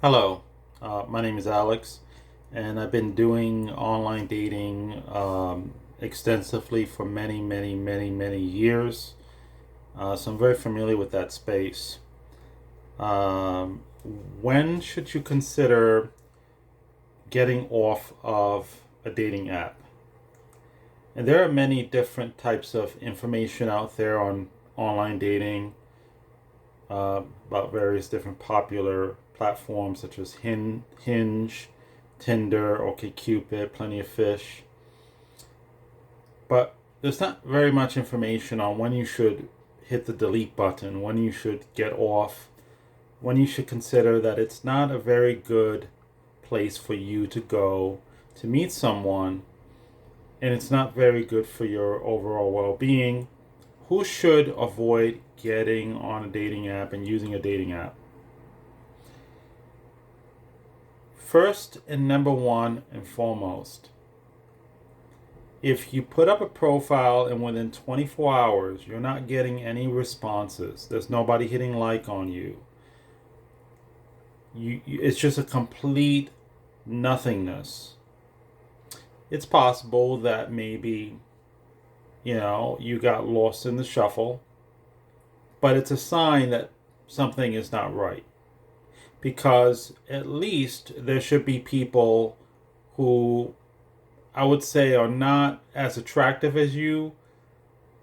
Hello, my name is Alex, and I've been doing online dating extensively for many, many, many, many years. So I'm very familiar with that space. Um, when should you consider getting off of a dating app? And there are many different types of information out there on online dating about various different popular platforms such as Hinge, Tinder, OkCupid, Plenty of Fish. But there's not very much information on when you should hit the delete button, when you should get off, when you should consider that it's not a very good place for you to go to meet someone, and it's not very good for your overall well being. Who should avoid getting on a dating app and using a dating app? First and number one and foremost, if you put up a profile and within 24 hours you're not getting any responses, there's nobody hitting like on you, it's just a complete nothingness. It's possible that maybe, you got lost in the shuffle, but it's a sign that something is not right. Because at least there should be people who I would say are not as attractive as you.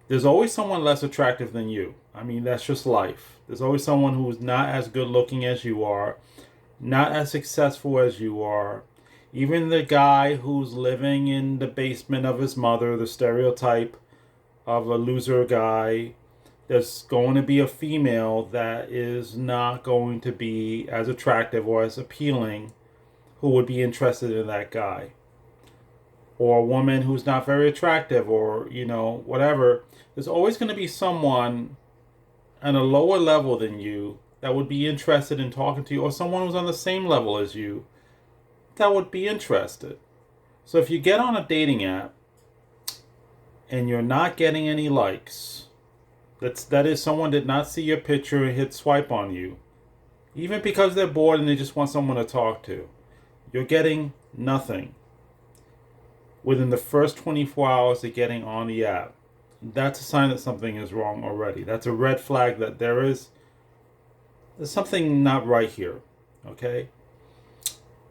There's always someone less attractive than you. I mean, that's just life. There's always someone who's not as good looking as you are, not as successful as you are. Even the guy who's living in the basement of his mother, the stereotype of a loser guy, there's going to be a female that is not going to be as attractive or as appealing who would be interested in that guy. Or a woman who's not very attractive, or, whatever. There's always going to be someone on a lower level than you that would be interested in talking to you, or someone who's on the same level as you that would be interested. So if you get on a dating app and you're not getting any likes, that is someone did not see your picture and hit swipe on you, even because they're bored and they just want someone to talk to. You're getting nothing within the first 24 hours of getting on the app. That's a sign that something is wrong already. That's a red flag that there's something not right here. Okay?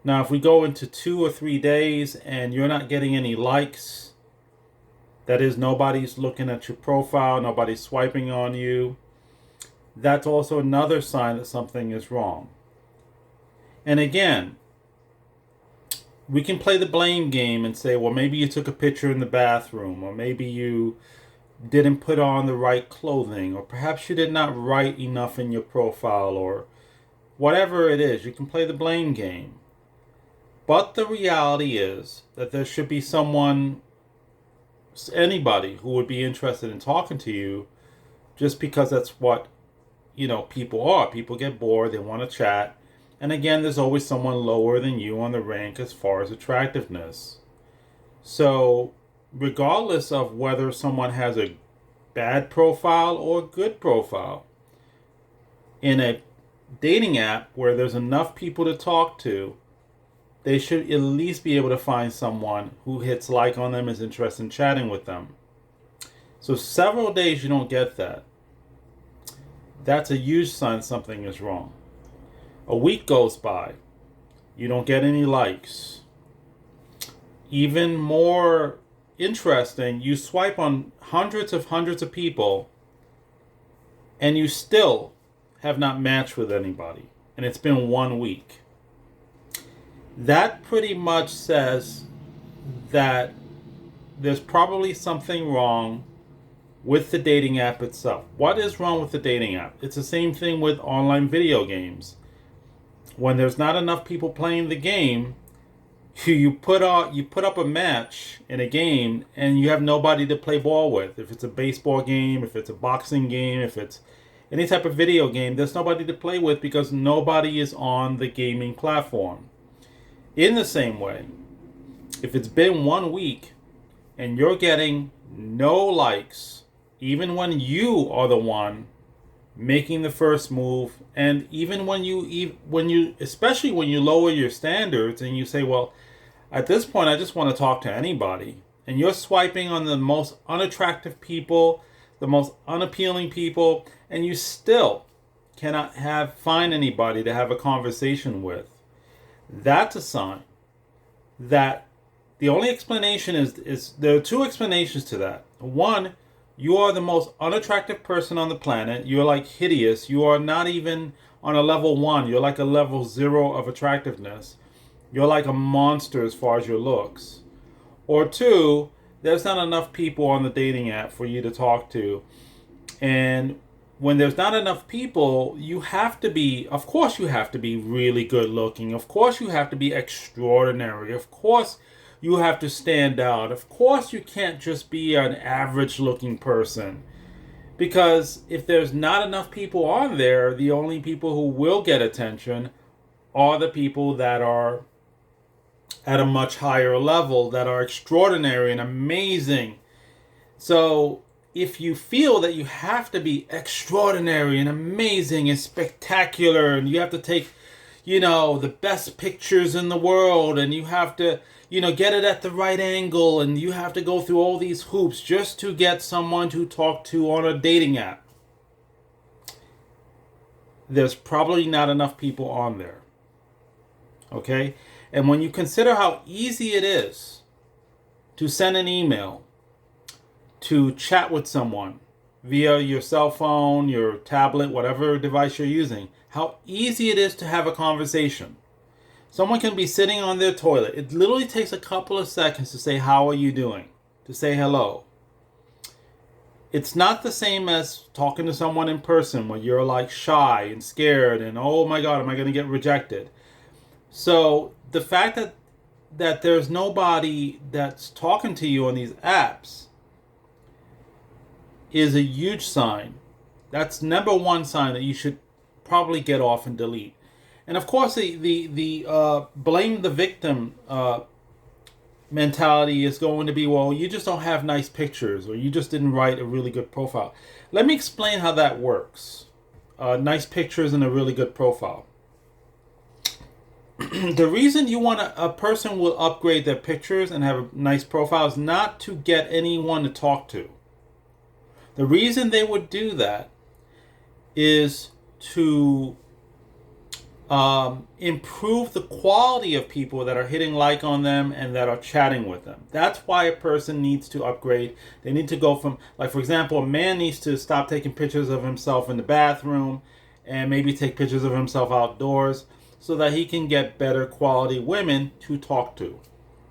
Now, if we go into 2 or 3 days and you're not getting any likes, that is, nobody's looking at your profile, nobody's swiping on you, that's also another sign that something is wrong. And again, we can play the blame game and say, well, maybe you took a picture in the bathroom, or maybe you didn't put on the right clothing, or perhaps you did not write enough in your profile, or whatever it is. You can play the blame game. But the reality is that there should be someone, anybody who would be interested in talking to you, just because that's what, people are. People get bored, they want to chat. And again, there's always someone lower than you on the rank as far as attractiveness. So, regardless of whether someone has a bad profile or a good profile, in a dating app where there's enough people to talk to, they should at least be able to find someone who hits like on them, is interested in chatting with them. So several days you don't get that. That's a huge sign something is wrong. A week goes by. You don't get any likes. Even more interesting, you swipe on hundreds of people and you still have not matched with anybody. And it's been 1 week. That pretty much says that there's probably something wrong with the dating app itself. What is wrong with the dating app? It's the same thing with online video games. When there's not enough people playing the game, you put up a match in a game and you have nobody to play ball with. If it's a baseball game, if it's a boxing game, if it's any type of video game, there's nobody to play with because nobody is on the gaming platform. In the same way, if it's been 1 week and you're getting no likes, even when you are the one making the first move. And even when you especially when you lower your standards and you say, well, at this point I just want to talk to anybody, and you're swiping on the most unattractive people, the most unappealing people, and you still cannot find anybody to have a conversation with, that's a sign that the only explanation is there are two explanations to that. One, you are the most unattractive person on the planet. You're like hideous. You are not even on a level 1. You're like a level 0 of attractiveness. You're like a monster as far as your looks. Or two, there's not enough people on the dating app for you to talk to. And when there's not enough people, you have to be, of course, you have to be really good looking. Of course, you have to be extraordinary. Of course, you have to stand out. Of course, you can't just be an average looking person. Because if there's not enough people on there, the only people who will get attention are the people that are at a much higher level, that are extraordinary and amazing. So if you feel that you have to be extraordinary and amazing and spectacular, and you have to take, the best pictures in the world, and you have to, get it at the right angle, and you have to go through all these hoops just to get someone to talk to on a dating app, there's probably not enough people on there. Okay? And when you consider how easy it is to send an email, to chat with someone via your cell phone, your tablet, whatever device you're using, how easy it is to have a conversation. Someone can be sitting on their toilet. It literally takes a couple of seconds to say, how are you doing? To say hello. It's not the same as talking to someone in person where you're like shy and scared and, oh my God, am I going to get rejected? So the fact that there's nobody that's talking to you on these apps is a huge sign. That's number one sign that you should probably get off and delete. And of course, the blame the victim mentality is going to be, well, you just don't have nice pictures, or you just didn't write a really good profile. Let me explain how that works. Nice pictures and a really good profile. The reason a person will upgrade their pictures and have a nice profile is not to get anyone to talk to. The reason they would do that is to improve the quality of people that are hitting like on them and that are chatting with them. That's why a person needs to upgrade. They need to go from, like, for example, a man needs to stop taking pictures of himself in the bathroom and maybe take pictures of himself outdoors so that he can get better quality women to talk to.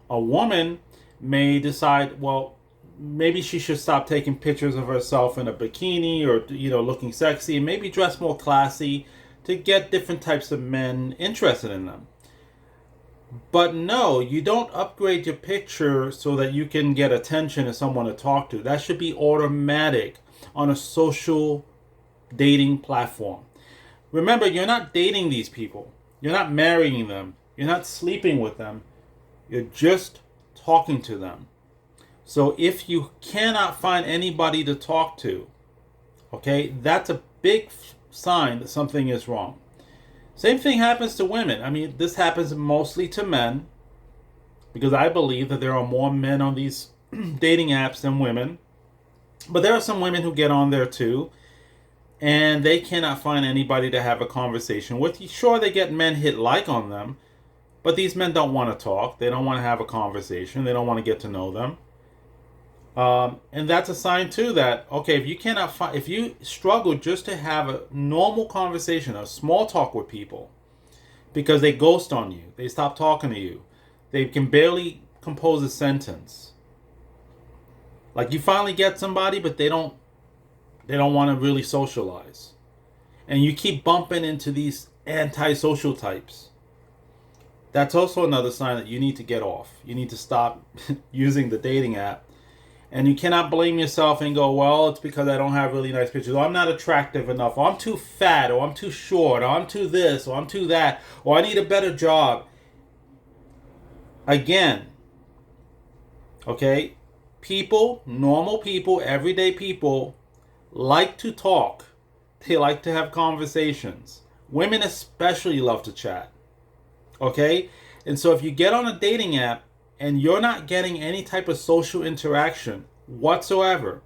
A woman may decide, well, maybe she should stop taking pictures of herself in a bikini or, looking sexy, and maybe dress more classy to get different types of men interested in them. But no, you don't upgrade your picture so that you can get attention and someone to talk to. That should be automatic on a social dating platform. Remember, you're not dating these people. You're not marrying them. You're not sleeping with them. You're just talking to them. So if you cannot find anybody to talk to, okay, that's a big sign that something is wrong. Same thing happens to women. I mean, this happens mostly to men, because I believe that there are more men on these dating apps than women. But there are some women who get on there too, and they cannot find anybody to have a conversation with. Sure, they get men hit like on them, but these men don't want to talk. They don't want to have a conversation. They don't want to get to know them. And that's a sign too that, okay, if you struggle just to have a normal conversation, a small talk with people, because they ghost on you, they stop talking to you, they can barely compose a sentence. Like, you finally get somebody, but they don't want to really socialize, and you keep bumping into these antisocial types. That's also another sign that you need to get off. You need to stop using the dating app. And you cannot blame yourself and go, well, it's because I don't have really nice pictures, or I'm not attractive enough, or I'm too fat, or I'm too short, or I'm too this, or I'm too that, or I need a better job. Again, okay, people, normal people, everyday people, like to talk. They like to have conversations. Women especially love to chat. Okay? And so if you get on a dating app and you're not getting any type of social interaction whatsoever,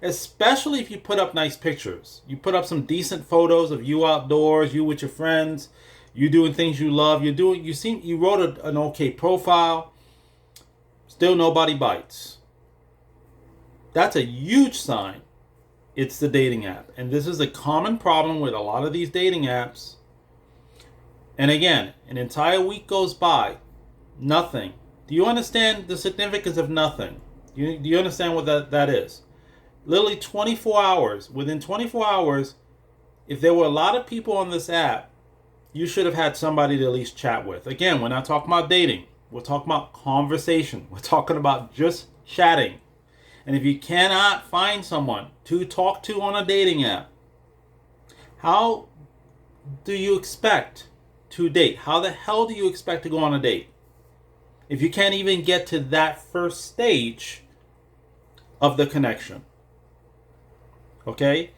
especially if you put up nice pictures, you put up some decent photos of you outdoors, you with your friends, you doing things you love, you wrote an okay profile, still nobody bites. That's a huge sign it's the dating app. And this is a common problem with a lot of these dating apps. And again, an entire week goes by, nothing. Do you understand the significance of nothing? Do you understand what that is? Literally 24 hours. Within 24 hours, if there were a lot of people on this app, you should have had somebody to at least chat with. Again, we're not talking about dating. We're talking about conversation. We're talking about just chatting. And if you cannot find someone to talk to on a dating app, how do you expect to date? How the hell do you expect to go on a date if you can't even get to that first stage of the connection? Okay?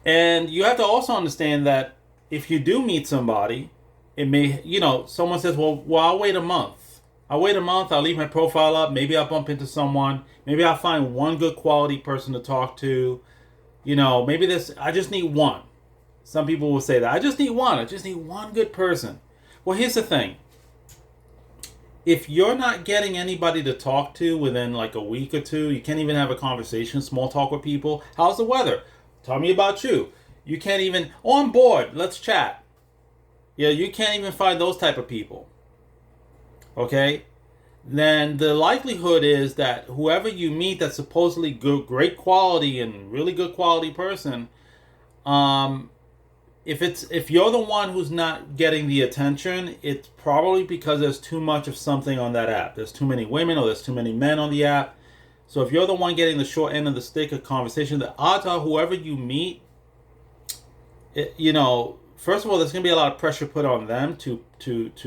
And you have to also understand that if you do meet somebody, it may, someone says, well, I'll wait a month. I'll wait a month, I'll leave my profile up, maybe I'll bump into someone, maybe I'll find one good quality person to talk to, maybe I just need one. Some people will say that, I just need one good person. Well, here's the thing. If you're not getting anybody to talk to within like a week or two, you can't even have a conversation, small talk with people. How's the weather? Tell me about you. You can't even, I'm bored, let's chat. Yeah, you can't even find those type of people. Okay? Then the likelihood is that whoever you meet that's supposedly good, great quality and really good quality person, if you're the one who's not getting the attention, it's probably because there's too much of something on that app. There's too many women or there's too many men on the app. So if you're the one getting the short end of the stick of conversation, the odds are whoever you meet, first of all, there's going to be a lot of pressure put on them to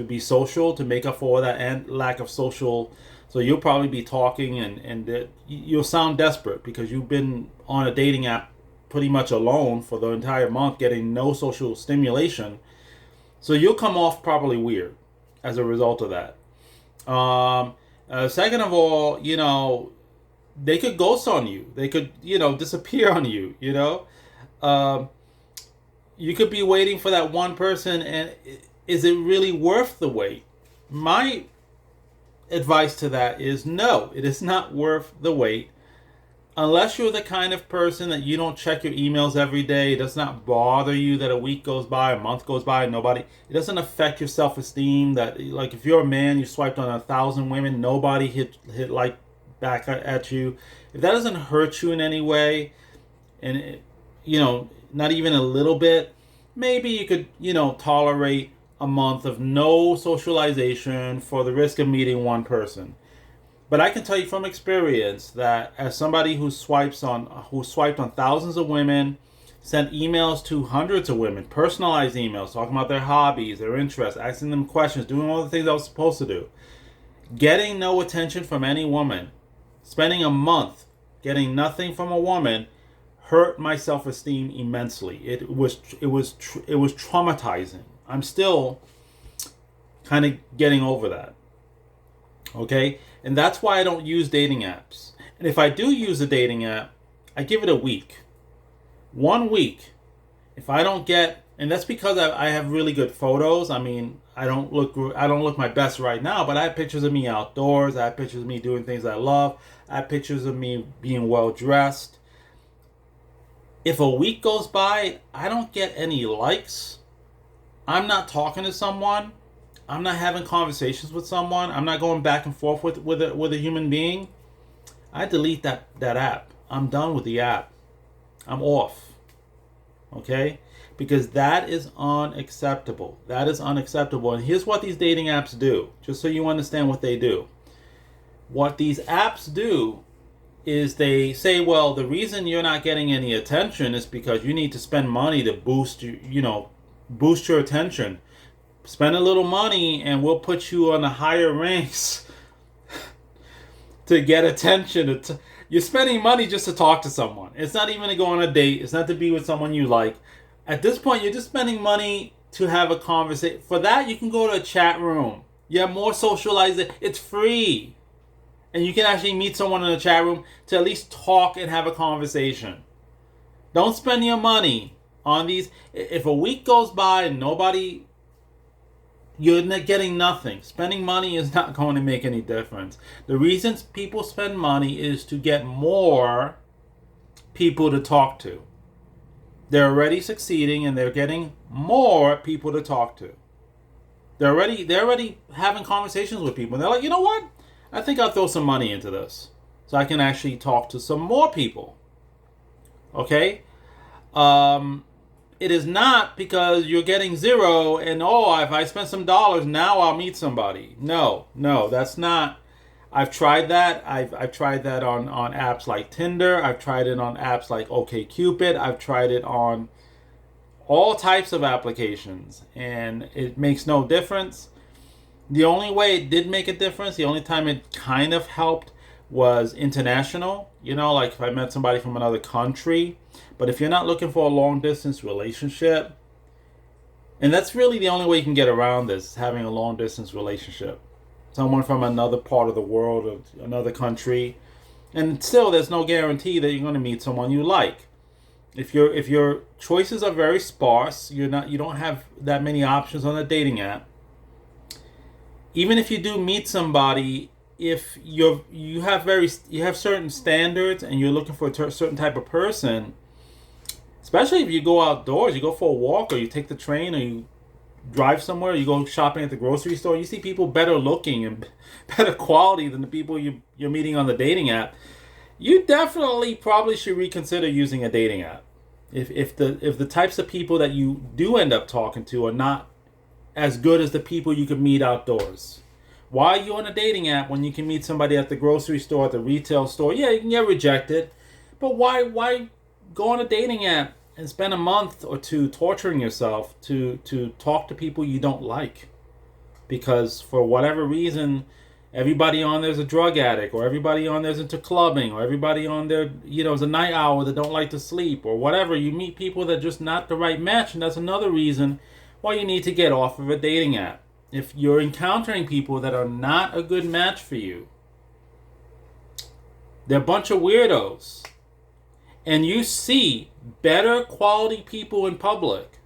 be social, to make up for that lack of social. So you'll probably be talking and you'll sound desperate because you've been on a dating app pretty much alone for the entire month, getting no social stimulation. So you'll come off probably weird as a result of that. Second of all, they could ghost on you. They could, disappear on you, you could be waiting for that one person, and is it really worth the wait? My advice to that is no, it is not worth the wait. Unless you're the kind of person that you don't check your emails every day, it does not bother you that a week goes by, a month goes by, it doesn't affect your self-esteem. That, like, if you're a man, you swiped on 1,000 women, nobody hit like back at you. If that doesn't hurt you in any way, and not even a little bit, maybe you could, tolerate a month of no socialization for the risk of meeting one person. But I can tell you from experience that as somebody who swiped on thousands of women, sent emails to hundreds of women, personalized emails, talking about their hobbies, their interests, asking them questions, doing all the things I was supposed to do, getting no attention from any woman, spending a month getting nothing from a woman, hurt my self-esteem immensely. It was traumatizing. I'm still kind of getting over that. Okay? And that's why I don't use dating apps. And if I do use a dating app, I give it a week. 1 week. If I don't get, and that's because I have really good photos. I mean, I don't look my best right now, but I have pictures of me outdoors. I have pictures of me doing things I love. I have pictures of me being well dressed. If a week goes by, I don't get any likes, I'm not talking to someone, I'm not having conversations with someone, I'm not going back and forth with a human being, I delete that app. I'm done with the app. I'm off. Okay? Because that is unacceptable. That is unacceptable. And here's what these dating apps do, just so you understand what they do. What these apps do is they say, well, the reason you're not getting any attention is because you need to spend money to boost your attention. Spend a little money and we'll put you on the higher ranks to get attention. You're spending money just to talk to someone. It's not even to go on a date. It's not to be with someone you like. At this point, you're just spending money to have a conversation. For that, you can go to a chat room. You have more socializing. It's free. And you can actually meet someone in a chat room to at least talk and have a conversation. Don't spend your money on these. If a week goes by and nobody, you're not getting nothing. Spending money is not going to make any difference. The reasons people spend money is to get more people to talk to. They're already succeeding and they're getting more people to talk to. They're already having conversations with people. And they're like, you know what? I think I'll throw some money into this so I can actually talk to some more people. Okay? It is not because you're getting zero and, if I spend some dollars, now I'll meet somebody. No, that's not. I've tried that. I've tried that on apps like Tinder. I've tried it on apps like OkCupid. I've tried it on all types of applications, and it makes no difference. The only way it did make a difference, the only time it kind of helped was international. Like if I met somebody from another country. But if you're not looking for a long distance relationship, and that's really the only way you can get around this, having a long distance relationship. Someone from another part of the world or another country. And still there's no guarantee that you're going to meet someone you like. If your choices are very sparse, you don't have that many options on a dating app. Even if you do meet somebody, if you have certain standards and you're looking for a certain type of person, especially if you go outdoors, you go for a walk or you take the train or you drive somewhere, you go shopping at the grocery store, you see people better looking and better quality than the people you're meeting on the dating app, you definitely probably should reconsider using a dating app. If the types of people that you do end up talking to are not as good as the people you could meet outdoors. Why are you on a dating app when you can meet somebody at the grocery store, at the retail store? Yeah, you can get rejected, but why go on a dating app and spend a month or two torturing yourself to talk to people you don't like? Because for whatever reason, everybody on there's a drug addict, or everybody on there's into clubbing, or everybody on there, is a night owl that don't like to sleep, or whatever. You meet people that are just not the right match, and that's another reason why you need to get off of a dating app. If you're encountering people that are not a good match for you, they're a bunch of weirdos, and you see better quality people in public.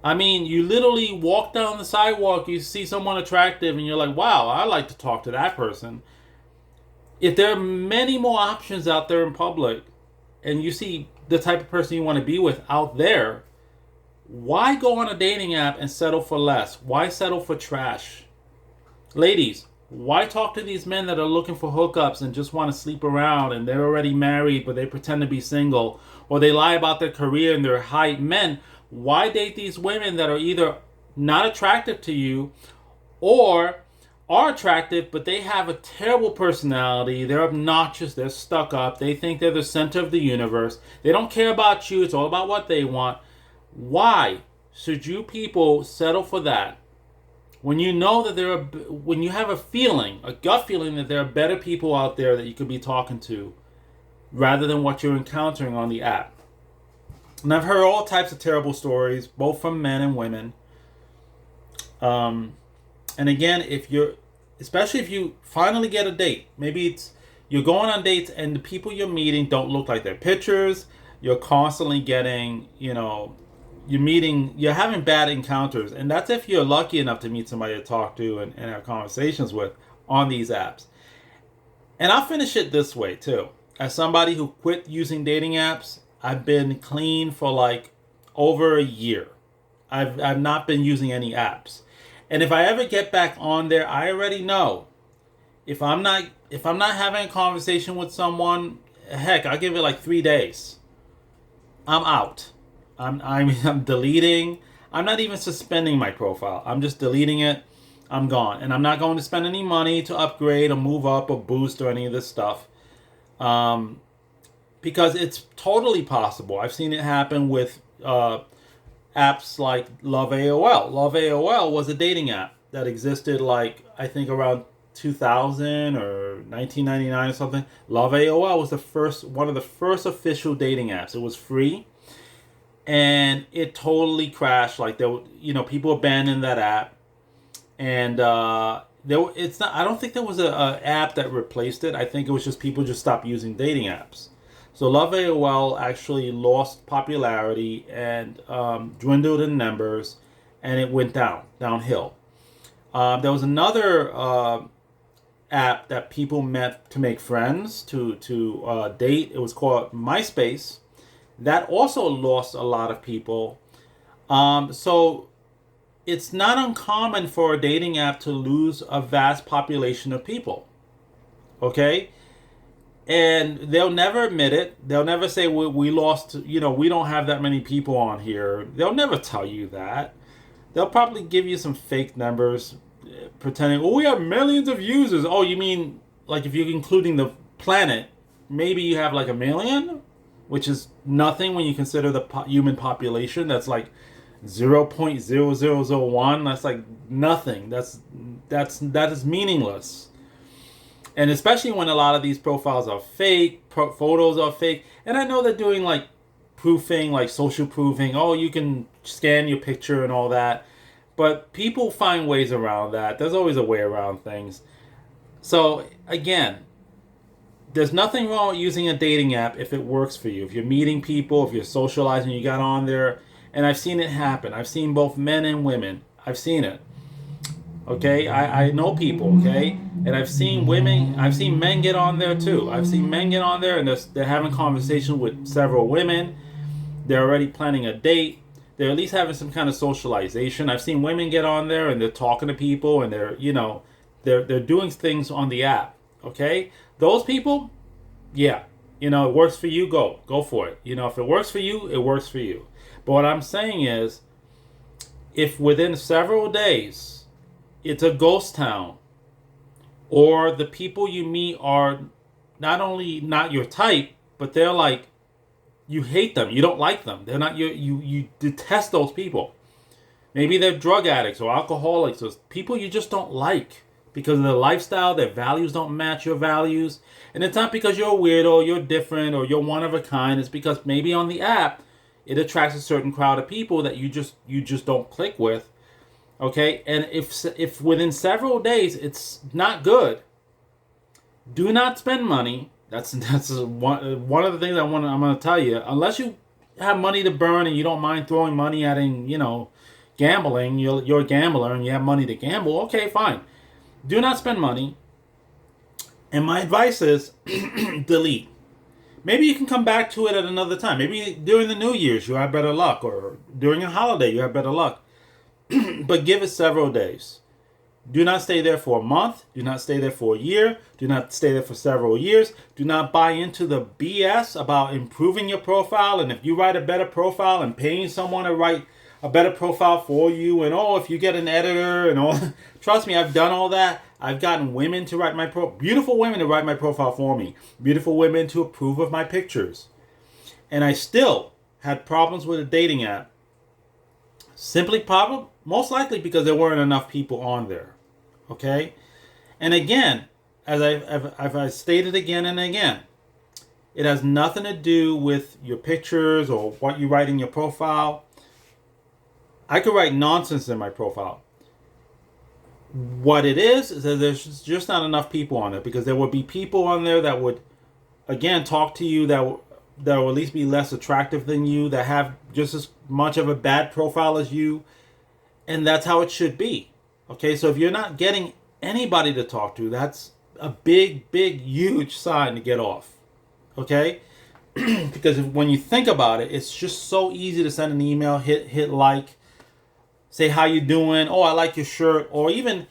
I mean, you literally walk down the sidewalk, you see someone attractive, and you're like, wow, I like to talk to that person. If there are many more options out there in public, and you see the type of person you want to be with out there, why go on a dating app and settle for less? Why settle for trash? Ladies, why talk to these men that are looking for hookups and just want to sleep around and they're already married but they pretend to be single, or they lie about their career and their height? Men, why date these women that are either not attractive to you or are attractive but they have a terrible personality, they're obnoxious, they're stuck up, they think they're the center of the universe, they don't care about you, it's all about what they want? Why should you people settle for that when you know that when you have a gut feeling that there are better people out there that you could be talking to rather than what you're encountering on the app? And I've heard all types of terrible stories, both from men and women. And again, especially if you finally get a date, maybe you're going on dates and the people you're meeting don't look like their pictures. You're constantly getting, you're having bad encounters. And that's if you're lucky enough to meet somebody to talk to and have conversations with on these apps. And I'll finish it this way too. As somebody who quit using dating apps, I've been clean for like over a year. I've not been using any apps. And if I ever get back on there, I already know if I'm not having a conversation with someone, heck, I'll give it like 3 days. I'm out. I'm deleting. I'm not even suspending my profile. I'm just deleting it. I'm gone. And I'm not going to spend any money to upgrade or move up or boost or any of this stuff. Because it's totally possible. I've seen it happen with apps like Love AOL. Love AOL was a dating app that existed I think around 2000 or 1999 or something. Love AOL was one of the first official dating apps. It was free, and it totally crashed. Like people abandoned that app, and it's not. I don't think there was a app that replaced it. I think it was just people just stopped using dating apps. So Love AOL actually lost popularity and dwindled in numbers, and it went downhill. There was another app that people met to make friends, to date. It was called MySpace. That also lost a lot of people. So it's not uncommon for a dating app to lose a vast population of people. Okay? And they'll never admit it. They'll never say we lost, we don't have that many people on here. They'll never tell you that. They'll probably give you some fake numbers, pretending, we have millions of users. Oh, you mean, like, if you're including the planet, maybe you have like 1 million, which is nothing when you consider the human population. That's like 0.0001. That's like nothing. That is meaningless. And especially when a lot of these profiles are fake, photos are fake. And I know they're doing like proofing, like social proofing. Oh, you can scan your picture and all that. But people find ways around that. There's always a way around things. So again, there's nothing wrong with using a dating app if it works for you. If you're meeting people, if you're socializing, you got on there. And I've seen it happen. I've seen both men and women. I've seen it. Okay, I know people, okay? And I've seen men get on there too. I've seen men get on there and they're having conversations with several women. They're already planning a date. They're at least having some kind of socialization. I've seen women get on there and they're talking to people and they're doing things on the app, okay? Those people, yeah, it works for you, go for it. If it works for you, it works for you. But what I'm saying is, if within several days, it's a ghost town, or the people you meet are not only not your type, but they're like, you hate them, you don't like them, they're not you detest those people. Maybe they're drug addicts or alcoholics or people you just don't like because of their lifestyle, their values don't match your values. And it's not because you're a weirdo, you're different, or you're one of a kind. It's because maybe on the app it attracts a certain crowd of people that you just don't click with. Okay, and if within several days it's not good, do not spend money. That's one of the things I'm going to tell you. Unless you have money to burn and you don't mind throwing money at gambling, you're a gambler and you have money to gamble. Okay, fine. Do not spend money. And my advice is delete. Maybe you can come back to it at another time. Maybe during the New Year's you have better luck, or during a holiday you have better luck. But give it several days. Do not stay there for a month. Do not stay there for a year. Do not stay there for several years. Do not buy into the BS about improving your profile. And if you write a better profile and paying someone to write a better profile for you, and if you get an editor and all, trust me, I've done all that. I've gotten women to write beautiful women to write my profile for me. Beautiful women to approve of my pictures. And I still had problems with a dating app. Most likely because there weren't enough people on there. Okay? And again, as I've stated again and again, it has nothing to do with your pictures or what you write in your profile. I could write nonsense in my profile. What it is that there's just not enough people on it, because there would be people on there that would, again, talk to you that will at least be less attractive than you, that have just as much of a bad profile as you, and that's how it should be. Okay, so if you're not getting anybody to talk to, that's a big, huge sign to get off. Okay, because when you think about it, it's just so easy to send an email, hit like, say how you doing, oh I like your shirt, or even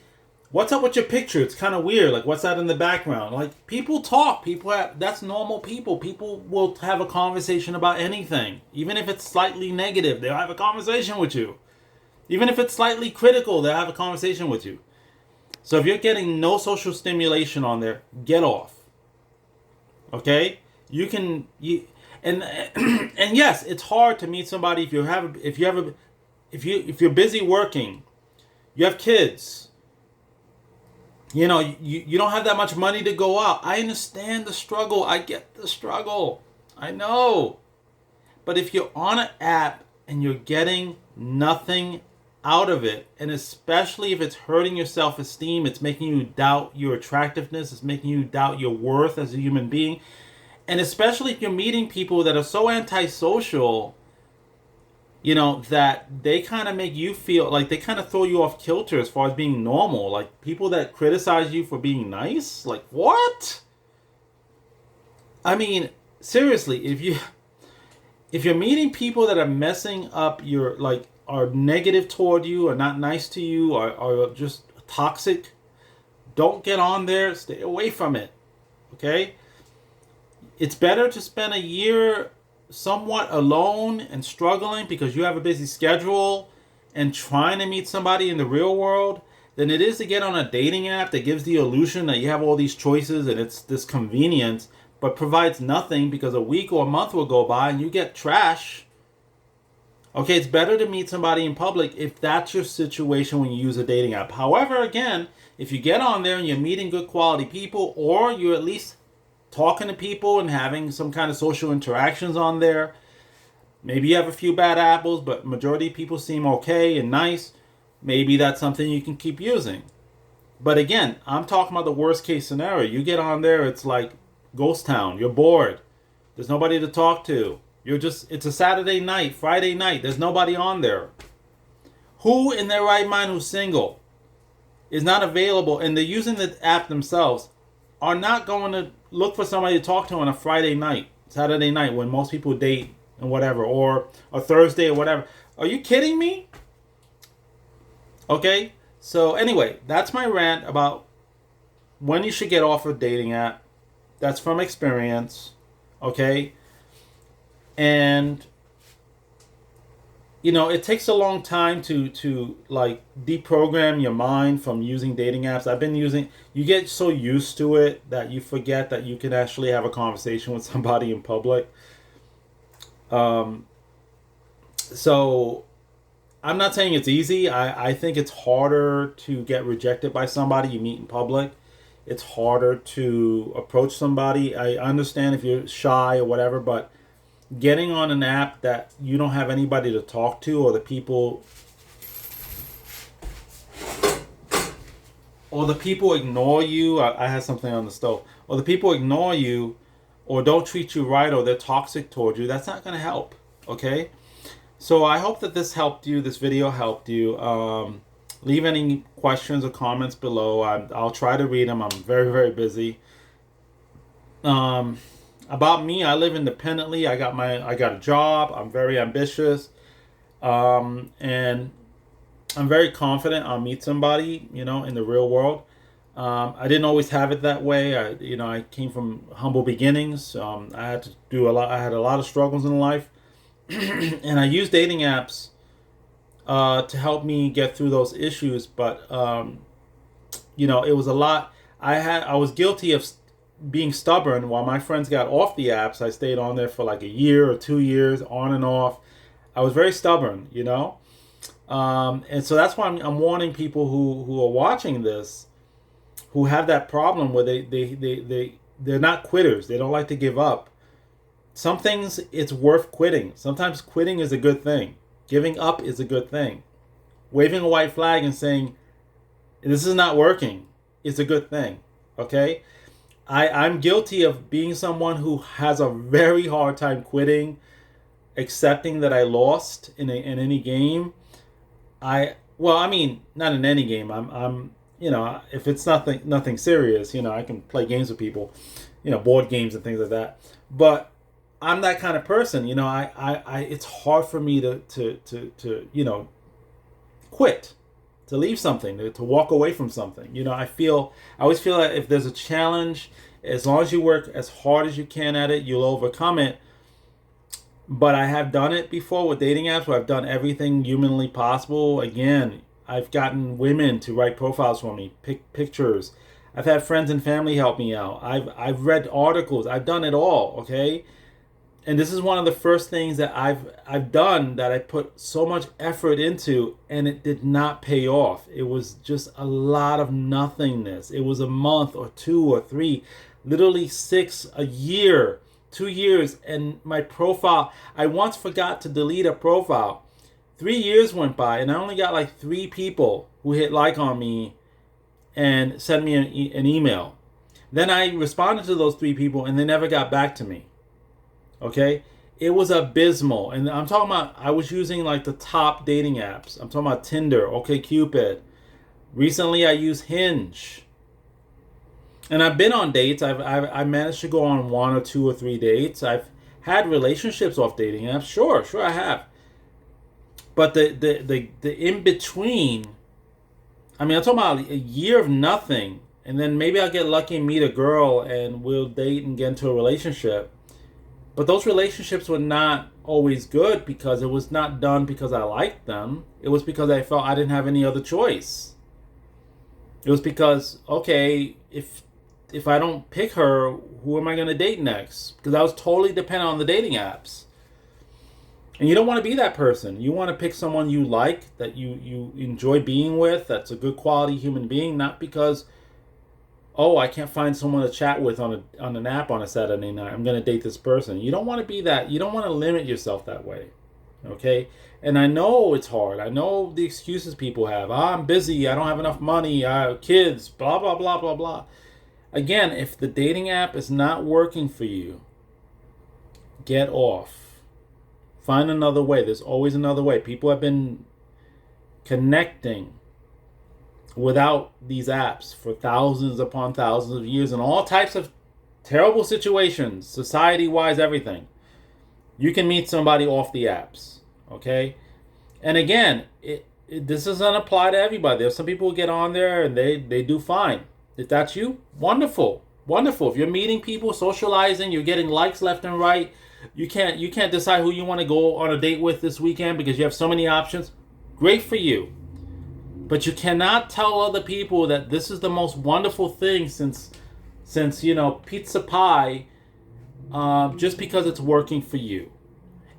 what's up with your picture, it's kind of weird, like what's that in the background. Like, people talk, that's normal. People will have a conversation about anything, even if it's slightly negative, they'll have a conversation with you. Even if it's slightly critical, they'll have a conversation with you. So if you're getting no social stimulation on there, get off. Okay, and yes, it's hard to meet somebody if you're busy working, you have kids, You don't have that much money to go out. I understand the struggle. I get the struggle. I know. But if you're on an app and you're getting nothing out of it, and especially if it's hurting your self-esteem, it's making you doubt your attractiveness, it's making you doubt your worth as a human being, and especially if you're meeting people that are so antisocial, that they kind of make you feel like they kind of throw you off kilter as far as being normal. Like people that criticize you for being nice, like what? I mean, seriously, if you're meeting people that are messing up your, like, are negative toward you, are not nice to you, are just toxic, don't get on there. Stay away from it. Okay? It's better to spend a year somewhat alone and struggling because you have a busy schedule and trying to meet somebody in the real world than it is to get on a dating app that gives the illusion that you have all these choices and it's this convenience, but provides nothing because a week or a month will go by and you get trash. Okay, it's better to meet somebody in public if that's your situation when you use a dating app. However, again, if you get on there and you're meeting good quality people, or you're at least talking to people and having some kind of social interactions on there, maybe you have a few bad apples, but majority of people seem okay and nice, maybe that's something you can keep using. But again, I'm talking about the worst case scenario. You get on there, it's like ghost town. You're bored. There's nobody to talk to. It's a Saturday night, Friday night. There's nobody on there. Who in their right mind who's single is not available and they're using the app themselves are not going to look for somebody to talk to on a Friday night, Saturday night when most people date and whatever, or a Thursday or whatever. Are you kidding me? Okay, so anyway, that's my rant about when you should get off a dating app. That's from experience, okay? And it takes a long time to like deprogram your mind from using dating apps. You get so used to it that you forget that you can actually have a conversation with somebody in public. So I'm not saying it's easy. I think it's harder to get rejected by somebody you meet in public. It's harder to approach somebody. I understand if you're shy or whatever, but getting on an app that you don't have anybody to talk to, or the people ignore you. I have something on the stove. Or the people ignore you or don't treat you right, or they're toxic toward you, that's not going to help. Okay? So I hope that this helped you. This video helped you. Leave any questions or comments below. I'll try to read them. I'm very, very busy. About me, I live independently. I got a job. I'm very ambitious, and I'm very confident I'll meet somebody, in the real world. I didn't always have it that way. I came from humble beginnings. I had to do a lot. I had a lot of struggles in life, and I use dating apps to help me get through those issues. But it was a lot. I was guilty of being stubborn. While my friends got off the apps, I stayed on there for like a year or 2 years, on and off. I was very stubborn, and so that's why I'm warning people who are watching this, who have that problem where they're not quitters. They don't like to give up. Some things it's worth quitting. Sometimes quitting is a good thing. Giving up is a good thing. Waving a white flag and saying, this is not working, is a good thing. Okay? I'm guilty of being someone who has a very hard time quitting, accepting that I lost in any game. Not in any game. I'm if it's nothing serious, I can play games with people, board games and things like that. But I'm that kind of person, I it's hard for me to quit, to leave something, to walk away from something. I always feel that if there's a challenge, as long as you work as hard as you can at it, you'll overcome it. But I have done it before with dating apps where I've done everything humanly possible. Again, I've gotten women to write profiles for me, pick pictures. I've had friends and family help me out. I've read articles. I've done it all, okay? And this is one of the first things that I've done that I put so much effort into, and it did not pay off. It was just a lot of nothingness. It was a month or 2 or 3, literally 6, a year, 2 years, and my profile. I once forgot to delete a profile. 3 years went by, and I only got like 3 people who hit like on me and sent me an email. Then I responded to those 3 people, and they never got back to me. Okay, it was abysmal. And I'm talking about, I was using like the top dating apps. I'm talking about Tinder, OkCupid. Recently I used Hinge. And I've been on dates. I managed to go on 1 or 2 or 3 dates. I've had relationships off dating apps. Sure I have. But the in between, I mean, I'm talking about a year of nothing, and then maybe I'll get lucky and meet a girl and we'll date and get into a relationship. But those relationships were not always good because it was not done because I liked them. It was because I felt I didn't have any other choice. It was because, okay, if I don't pick her, who am I going to date next? Because I was totally dependent on the dating apps. And you don't want to be that person. You want to pick someone you like, that you enjoy being with, that's a good quality human being, not because, oh, I can't find someone to chat with on an app on a Saturday night, I'm going to date this person. You don't want to be that. You don't want to limit yourself that way. Okay? And I know it's hard. I know the excuses people have. I'm busy. I don't have enough money. I have kids. Blah, blah, blah, blah, blah. Again, if the dating app is not working for you, get off. Find another way. There's always another way. People have been connecting without these apps for thousands upon thousands of years in all types of terrible situations, society-wise, everything. You can meet somebody off the apps, okay? And again, this doesn't apply to everybody. There's some people who get on there and they do fine. If that's you, wonderful. Wonderful. If you're meeting people, socializing, you're getting likes left and right, you can't decide who you want to go on a date with this weekend because you have so many options. Great for you. But you cannot tell other people that this is the most wonderful thing since pizza pie, just because it's working for you.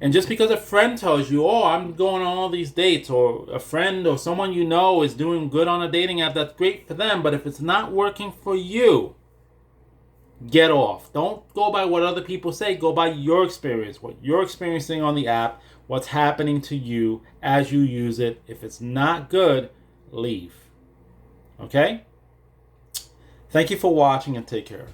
And just because a friend tells you, oh, I'm going on all these dates, or a friend or someone you know is doing good on a dating app, that's great for them. But if it's not working for you, get off. Don't go by what other people say. Go by your experience, what you're experiencing on the app, what's happening to you as you use it. If it's not good, leave. Okay? Thank you for watching and take care.